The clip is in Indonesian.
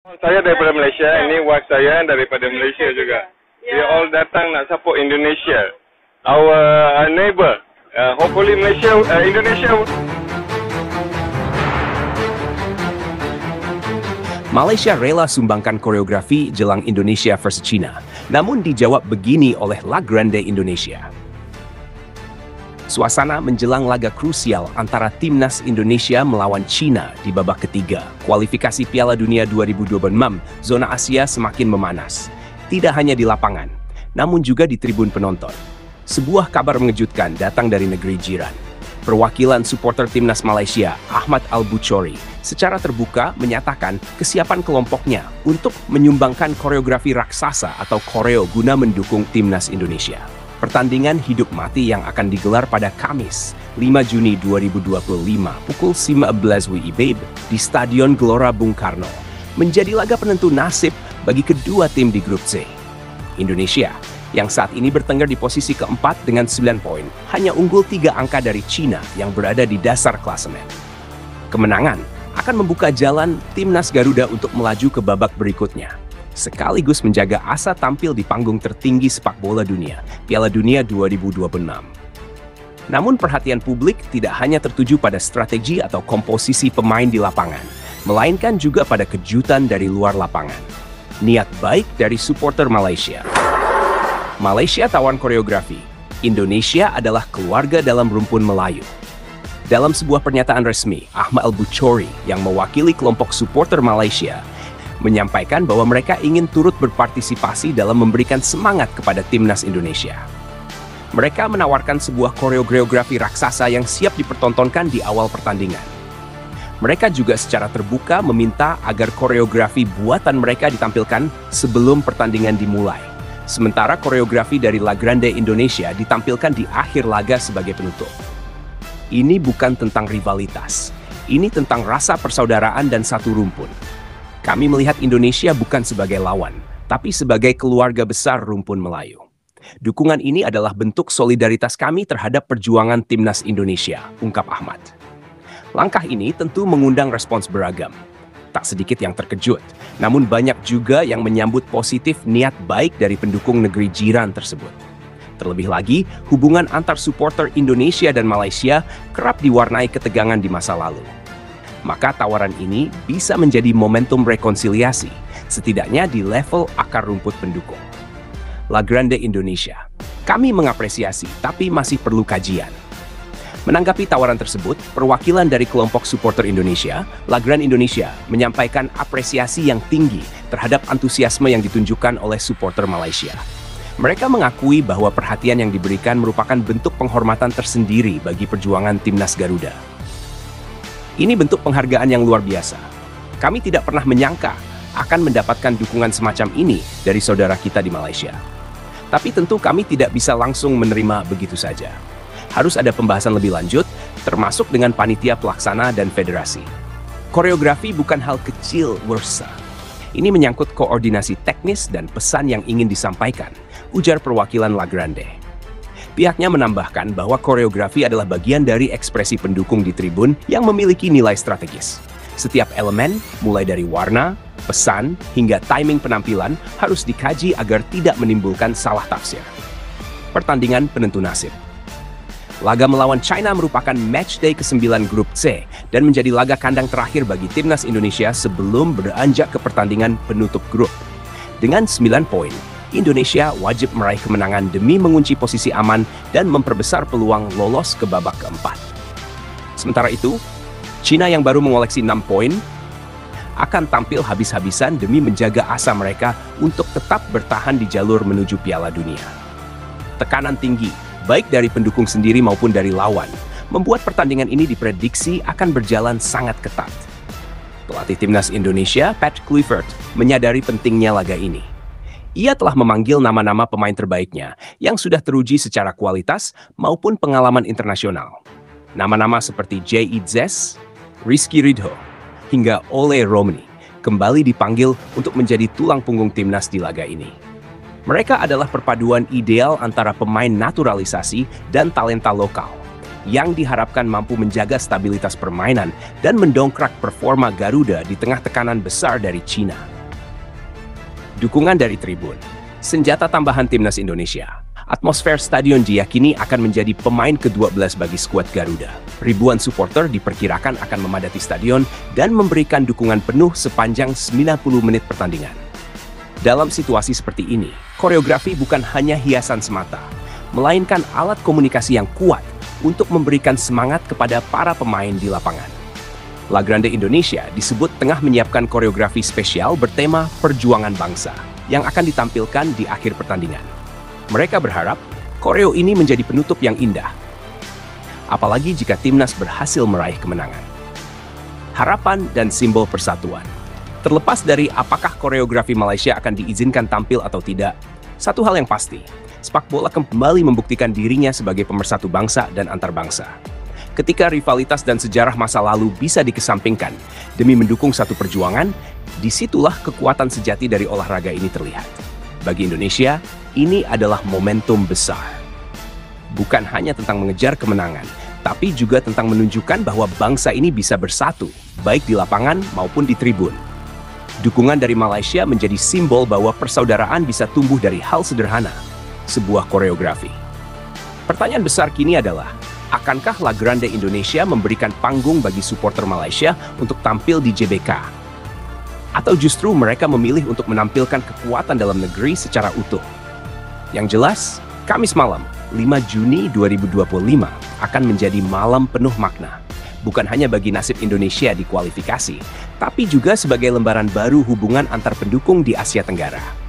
Saya daripada Malaysia, ini wife saya daripada Malaysia juga. We all datang nak support Indonesia. Our neighbor. Hopefully Indonesia. Malaysia rela sumbangkan koreografi jelang Indonesia versus China, namun dijawab begini oleh La Grande Indonesia. Suasana menjelang laga krusial antara timnas Indonesia melawan China di babak ketiga kualifikasi Piala Dunia 2026 zona Asia semakin memanas. Tidak hanya di lapangan, namun juga di tribun penonton. Sebuah kabar mengejutkan datang dari negeri jiran. Perwakilan supporter timnas Malaysia, Ahmad Al-Buchori, secara terbuka menyatakan kesiapan kelompoknya untuk menyumbangkan koreografi raksasa atau koreo guna mendukung timnas Indonesia. Pertandingan hidup mati yang akan digelar pada Kamis, 5 Juni 2025 pukul 15 WIB di Stadion Gelora Bung Karno, menjadi laga penentu nasib bagi kedua tim di grup C. Indonesia, yang saat ini bertengger di posisi keempat dengan 9 poin, hanya unggul 3 angka dari China yang berada di dasar klasemen. Kemenangan akan membuka jalan timnas Garuda untuk melaju ke babak berikutnya, sekaligus menjaga asa tampil di panggung tertinggi sepak bola dunia, Piala Dunia 2026. Namun perhatian publik tidak hanya tertuju pada strategi atau komposisi pemain di lapangan, melainkan juga pada kejutan dari luar lapangan. Niat baik dari supporter Malaysia. Malaysia tawan koreografi, Indonesia adalah keluarga dalam rumpun Melayu. Dalam sebuah pernyataan resmi, Ahmad Al-Buchori yang mewakili kelompok supporter Malaysia menyampaikan bahwa mereka ingin turut berpartisipasi dalam memberikan semangat kepada timnas Indonesia. Mereka menawarkan sebuah koreografi raksasa yang siap dipertontonkan di awal pertandingan. Mereka juga secara terbuka meminta agar koreografi buatan mereka ditampilkan sebelum pertandingan dimulai. Sementara koreografi dari La Grande Indonesia ditampilkan di akhir laga sebagai penutup. Ini bukan tentang rivalitas. Ini tentang rasa persaudaraan dan satu rumpun. Kami melihat Indonesia bukan sebagai lawan, tapi sebagai keluarga besar rumpun Melayu. Dukungan ini adalah bentuk solidaritas kami terhadap perjuangan timnas Indonesia, ungkap Ahmad. Langkah ini tentu mengundang respons beragam. Tak sedikit yang terkejut, namun banyak juga yang menyambut positif niat baik dari pendukung negeri jiran tersebut. Terlebih lagi, hubungan antar supporter Indonesia dan Malaysia kerap diwarnai ketegangan di masa lalu. Maka tawaran ini bisa menjadi momentum rekonsiliasi, setidaknya di level akar rumput pendukung. La Grande Indonesia, kami mengapresiasi tapi masih perlu kajian. Menanggapi tawaran tersebut, perwakilan dari kelompok supporter Indonesia, La Grande Indonesia, menyampaikan apresiasi yang tinggi terhadap antusiasme yang ditunjukkan oleh supporter Malaysia. Mereka mengakui bahwa perhatian yang diberikan merupakan bentuk penghormatan tersendiri bagi perjuangan timnas Garuda. Ini bentuk penghargaan yang luar biasa. Kami tidak pernah menyangka akan mendapatkan dukungan semacam ini dari saudara kita di Malaysia. Tapi tentu kami tidak bisa langsung menerima begitu saja. Harus ada pembahasan lebih lanjut, termasuk dengan panitia pelaksana dan federasi. Koreografi bukan hal kecil, Warsa. Ini menyangkut koordinasi teknis dan pesan yang ingin disampaikan, ujar perwakilan La Grande. Pihaknya menambahkan bahwa koreografi adalah bagian dari ekspresi pendukung di tribun yang memiliki nilai strategis. Setiap elemen, mulai dari warna, pesan, hingga timing penampilan, harus dikaji agar tidak menimbulkan salah tafsir. Pertandingan penentu nasib. Laga melawan China merupakan matchday ke-9 grup C dan menjadi laga kandang terakhir bagi timnas Indonesia sebelum beranjak ke pertandingan penutup grup. Dengan 9 poin, Indonesia wajib meraih kemenangan demi mengunci posisi aman dan memperbesar peluang lolos ke babak keempat. Sementara itu, China yang baru mengoleksi 6 poin akan tampil habis-habisan demi menjaga asa mereka untuk tetap bertahan di jalur menuju Piala Dunia. Tekanan tinggi, baik dari pendukung sendiri maupun dari lawan, membuat pertandingan ini diprediksi akan berjalan sangat ketat. Pelatih timnas Indonesia, Pat Clifford, menyadari pentingnya laga ini. Ia telah memanggil nama-nama pemain terbaiknya yang sudah teruji secara kualitas maupun pengalaman internasional. Nama-nama seperti Jay Idzes, Rizky Ridho, hingga Ole Romney kembali dipanggil untuk menjadi tulang punggung timnas di laga ini. Mereka adalah perpaduan ideal antara pemain naturalisasi dan talenta lokal. yang diharapkan mampu menjaga stabilitas permainan dan mendongkrak performa Garuda di tengah tekanan besar dari Cina. Dukungan dari tribun, senjata tambahan timnas Indonesia. Atmosfer stadion diyakini akan menjadi pemain ke-12 bagi skuad Garuda. Ribuan supporter diperkirakan akan memadati stadion dan memberikan dukungan penuh sepanjang 90 menit pertandingan. Dalam situasi seperti ini, koreografi bukan hanya hiasan semata, melainkan alat komunikasi yang kuat untuk memberikan semangat kepada para pemain di lapangan. La Grande Indonesia disebut tengah menyiapkan koreografi spesial bertema Perjuangan Bangsa yang akan ditampilkan di akhir pertandingan. Mereka berharap koreo ini menjadi penutup yang indah, apalagi jika timnas berhasil meraih kemenangan. Harapan dan simbol persatuan. Terlepas dari apakah koreografi Malaysia akan diizinkan tampil atau tidak, satu hal yang pasti, sepak bola kembali membuktikan dirinya sebagai pemersatu bangsa dan antar bangsa. Ketika rivalitas dan sejarah masa lalu bisa dikesampingkan demi mendukung satu perjuangan, disitulah kekuatan sejati dari olahraga ini terlihat. Bagi Indonesia, ini adalah momentum besar. Bukan hanya tentang mengejar kemenangan, tapi juga tentang menunjukkan bahwa bangsa ini bisa bersatu, baik di lapangan maupun di tribun. Dukungan dari Malaysia menjadi simbol bahwa persaudaraan bisa tumbuh dari hal sederhana, sebuah koreografi. Pertanyaan besar kini adalah, akankah La Grande Indonesia memberikan panggung bagi supporter Malaysia untuk tampil di JBK? Atau justru mereka memilih untuk menampilkan kekuatan dalam negeri secara utuh? Yang jelas, Kamis malam, 5 Juni 2025 akan menjadi malam penuh makna. Bukan hanya bagi nasib Indonesia di kualifikasi, tapi juga sebagai lembaran baru hubungan antar pendukung di Asia Tenggara.